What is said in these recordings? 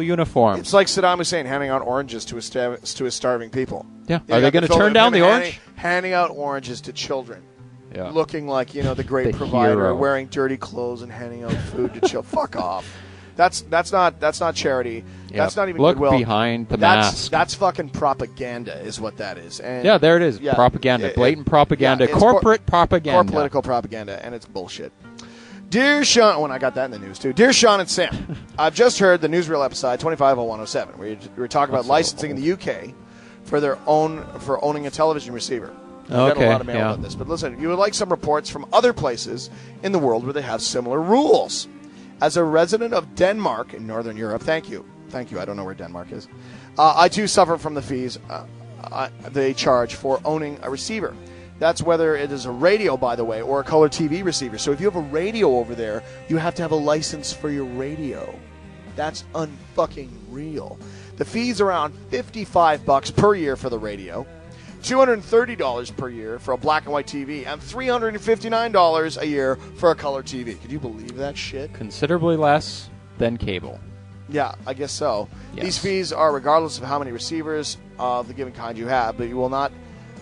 uniform. It's like Saddam Hussein handing out oranges to his starving people. Yeah. Are they going to turn down the orange? Handing out oranges to children. Yeah. Looking like, the great provider, hero. Wearing dirty clothes and handing out food to children. Fuck off. That's not charity. Yep. That's not even Look goodwill. Behind the mask. That's fucking propaganda is what that is. And yeah, there it is. Yeah, propaganda. Blatant propaganda. Corporate propaganda. Political propaganda, and it's bullshit. Dear Sean, when I got that in the news too. Dear Sean and Sam, I've just heard the newsreel episode 250107, where we were talking about licensing in the UK for owning a television receiver. I've got a lot of mail about this, but listen, you would like some reports from other places in the world where they have similar rules. As a resident of Denmark in Northern Europe, thank you. I don't know where Denmark is. I too suffer from the fees they charge for owning a receiver. That's whether it is a radio, by the way, or a color TV receiver. So if you have a radio over there, you have to have a license for your radio. That's unfucking real. The fee's around $55 per year for the radio, $230 per year for a black and white TV, and $359 a year for a color TV. Could you believe that shit? Considerably less than cable. Yeah, I guess so. Yes. These fees are regardless of how many receivers of the given kind you have, but you will not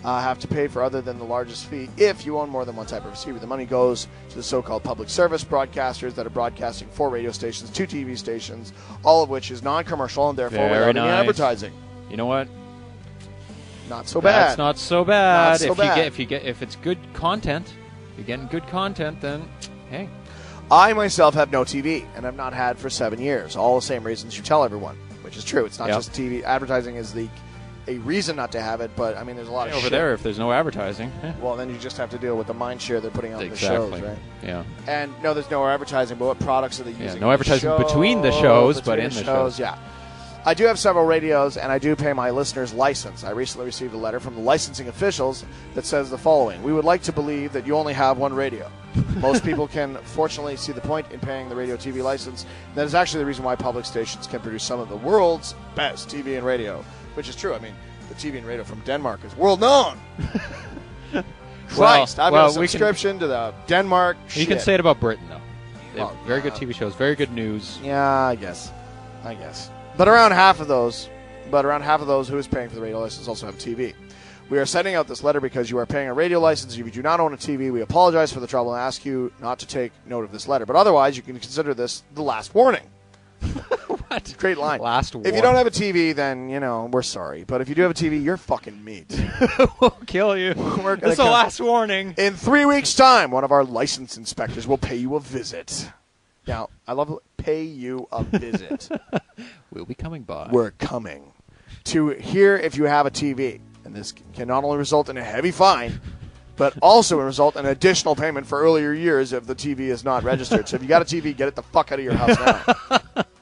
have to pay for other than the largest fee if you own more than one type of receiver. The money goes to the so-called public service broadcasters that are broadcasting 4 radio stations, 2 TV stations, all of which is non-commercial and therefore without any advertising. You know what? Not so bad. That's not so bad. Not so bad. If it's good content, you're getting good content, then hey. I myself have no TV, and I've not had for 7 years. All the same reasons you tell everyone, which is true. It's not just TV. Advertising is a reason not to have it, but I mean, there's a lot of over shit. There. If there's no advertising, well, then you just have to deal with the mind share they're putting out in the shows, right? Yeah. And no, there's no advertising, but what products are they using? Yeah, no advertising between the shows, but in the shows. Yeah. I do have several radios, and I do pay my listeners' license. I recently received a letter from the licensing officials that says the following: we would like to believe that you only have one radio. Most people can, fortunately, see the point in paying the radio TV license. That is actually the reason why public stations can produce some of the world's best TV and radio, which is true. I mean, the TV and radio from Denmark is world known. Christ, I've got a subscription to the Denmark shit. You can say it about Britain, though. They have very good TV shows, very good news. Yeah, I guess. But around half of those who is paying for the radio license also have TV. We are sending out this letter because you are paying a radio license. If you do not own a TV, we apologize for the trouble and ask you not to take note of this letter. But otherwise, you can consider this the last warning. What? Great line. Last warning. If you don't have a TV, then, we're sorry. But if you do have a TV, you're fucking meat. We'll kill you. It's the last warning. In 3 weeks' time, one of our license inspectors will pay you a visit. Now, I love pay you a visit. We'll be coming by. We're coming to hear if you have a TV. And this can not only result in a heavy fine, but also result in additional payment for earlier years if the TV is not registered. So if you got a TV, get it the fuck out of your house now.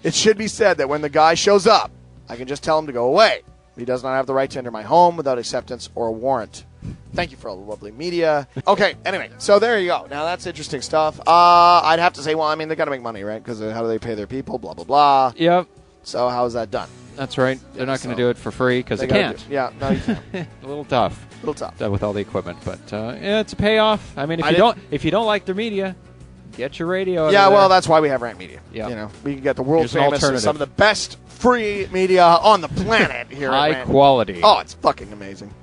It should be said that when the guy shows up, I can just tell him to go away. He does not have the right to enter my home without acceptance or a warrant. Thank you for all the lovely media. Okay, anyway, so there you go. Now, that's interesting stuff. I'd have to say, well, I mean, they got to make money, right? Because how do they pay their people? Blah, blah, blah. Yep. So how is that done? That's right. They're not going to do it for free because they can't. Yeah, no, you can't. A little tough. With all the equipment, but it's a payoff. I mean, if you don't like their media, get your radio. Yeah, well, that's why we have Rant Media. Yeah, we can get the world famous some of the best free media on the planet here. High quality. Oh, it's fucking amazing.